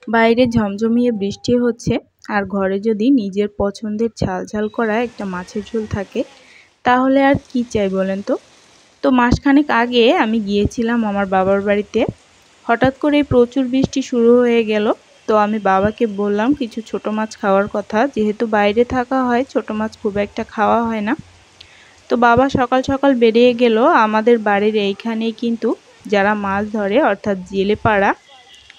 বাইরে ঝমঝমিয়ে বৃষ্টি হচ্ছে আর ঘরে যদি নিজের পছন্দের ঝাল ঝাল করা একটা মাছের ঝোল থাকে তাহলে আর কি চাই বলেন তো। তো মাসখানেক আগে আমি গিয়েছিলাম আমার বাবার বাড়িতে। হঠাৎ করে প্রচুর বৃষ্টি শুরু হয়ে গেল। তো আমি বাবাকে বললাম কিছু ছোট মাছ খাওয়ার কথা, যেহেতু বাইরে থাকা হয় ছোট মাছ খুব একটা খাওয়া হয় না। তো বাবা সকাল সকাল বেরিয়ে গেল। আমাদের বাড়ির এইখানেই কিন্তু যারা মাছ ধরে অর্থাৎ জেলে পাড়া,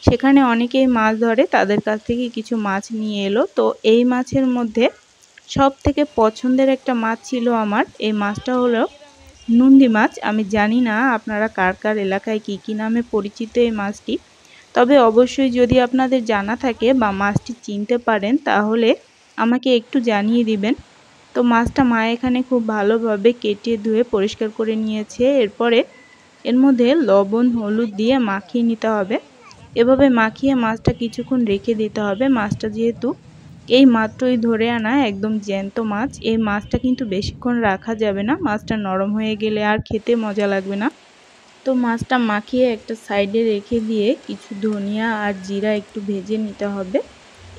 সেখানে অনেকেই মাছ ধরে, তাদের কাছ থেকে কিছু মাছ নিয়ে এলো। তো এই মাছের মধ্যে সব থেকে পছন্দের একটা মাছ ছিল আমার। এই মাছটা হলো nundi মাছ। আমি জানি না আপনারা কার কার এলাকায় কী নামে পরিচিত এই মাছটি, তবে অবশ্যই যদি আপনাদের জানা থাকে বা মাছটি চিনতে পারেন তাহলে আমাকে একটু জানিয়ে দিবেন। তো মাছটা মা এখানে খুব ভালোভাবে কেটে ধুয়ে পরিষ্কার করে নিয়েছে। এরপরে এর মধ্যে লবণ হলুদ দিয়ে মাখিয়ে নিতে হবে। এভাবে মাখিয়ে মাছটা কিছুক্ষণ রেখে দিতে হবে। মাছটা যেহেতু এই মাত্রই ধরে আনা একদম জ্যান্ত মাছ, এই মাছটা কিন্তু বেশিক্ষণ রাখা যাবে না, মাছটা নরম হয়ে গেলে আর খেতে মজা লাগবে না। তো মাছটা মাখিয়ে একটা সাইডে রেখে দিয়ে কিছু ধনিয়া আর জিরা একটু ভেজে নিতে হবে।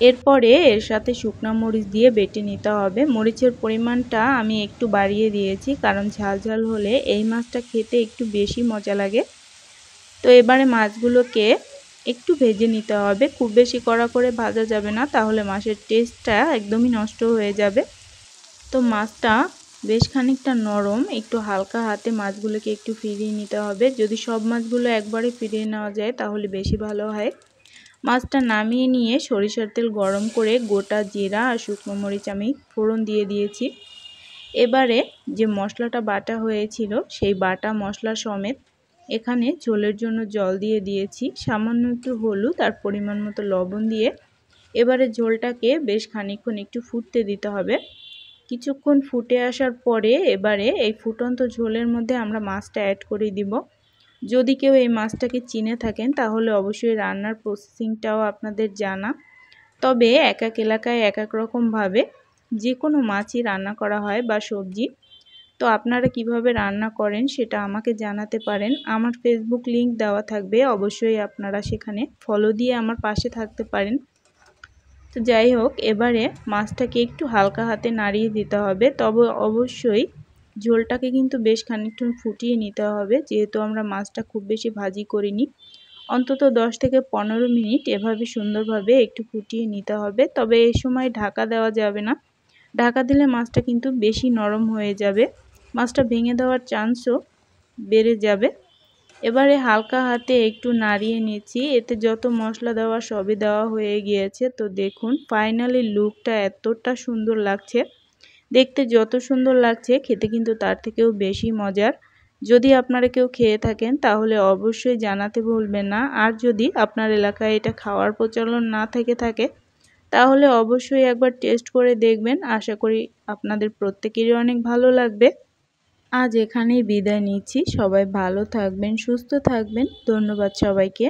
এরপরে এর সাথে শুকনা মরিচ দিয়ে বেটে নিতে হবে। মরিচের পরিমাণটা আমি একটু বাড়িয়ে দিয়েছি, কারণ ঝাল ঝাল হলে এই মাছটা খেতে একটু বেশি মজা লাগে। তো এবারে মাছগুলোকে একটু ভেজে নিতে হবে, খুব বেশি কড়া করে ভাজা যাবে না, তাহলে মাছের টেস্টটা একদমই নষ্ট হয়ে যাবে। তো মাছটা বেশ খানিকটা নরম, একটু হালকা হাতে মাছগুলোকে একটু ফিরিয়ে নিতে হবে। যদি সব মাছগুলো একবারে ফিরিয়ে নেওয়া যায় তাহলে বেশি ভালো হয়। মাছটা নামিয়ে নিয়ে সরিষার তেল গরম করে গোটা জিরা আর শুকনো মরিচ আমি ফোড়ন দিয়ে দিয়েছি। এবারে যে মশলাটা বাটা হয়েছিল সেই বাটা মশলা সমেত এখানে ঝোলের জন্য জল দিয়ে দিয়েছি, সামান্য একটু হলুদ আর পরিমাণ মতো লবণ দিয়ে এবারে ঝোলটাকে বেশ খানিকক্ষণ একটু ফুটতে দিতে হবে। কিছুক্ষণ ফুটে আসার পরে এবারে এই ফুটন্ত ঝোলের মধ্যে আমরা মাছটা অ্যাড করে দিব। যদি কেউ এই মাছটাকে চিনে থাকেন তাহলে অবশ্যই রান্নার প্রসেসিংটাও আপনাদের জানা, তবে এক এক এলাকায় এক এক রকমভাবে যে কোনো মাছই রান্না করা হয় বা সবজি। তো আপনারা কিভাবে রান্না করেন সেটা আমাকে জানাতে পারেন। আমার ফেসবুক লিংক দেওয়া থাকবে, অবশ্যই আপনারা সেখানে ফলো দিয়ে আমার পাশে থাকতে পারেন। তো যাই হোক, এবারে মাছটাকে একটু হালকা হাতে নাড়িয়ে দিতে হবে, তবে অবশ্যই ঝোলটাকে কিন্তু বেশ খানিকক্ষণ ফুটিয়ে নিতে হবে, যেহেতু আমরা মাছটা খুব বেশি ভাজি করিনি। অন্তত 10 থেকে 15 মিনিট এভাবে সুন্দরভাবে একটু ফুটিয়ে নিতে হবে। তবে এই সময় ঢাকা দেওয়া যাবে না, ঢাকা দিলে মাছটা কিন্তু বেশি নরম হয়ে যাবে, মাছটা ভেঙে দেওয়ার চান্সও বেড়ে যাবে। এবারে হালকা হাতে একটু নাড়িয়ে নিচ্ছি, এতে যত মশলা দেওয়া সবই দেওয়া হয়ে গিয়েছে। তো দেখুন ফাইনালি লুকটা এতটা সুন্দর লাগছে, দেখতে যত সুন্দর লাগছে খেতে কিন্তু তার থেকেও বেশি মজার। যদি আপনারা কেউ খেয়ে থাকেন তাহলে অবশ্যই জানাতে ভুলবেন না। আর যদি আপনার এলাকায় এটা খাওয়ার প্রচলন না থেকে থাকে তাহলে অবশ্যই একবার টেস্ট করে দেখবেন, আশা করি আপনাদের প্রত্যেকেরই অনেক ভালো লাগবে। আজ এখানেই বিদায় নিচ্ছি, সবাই ভালো থাকবেন, সুস্থ থাকবেন, ধন্যবাদ সবাইকে।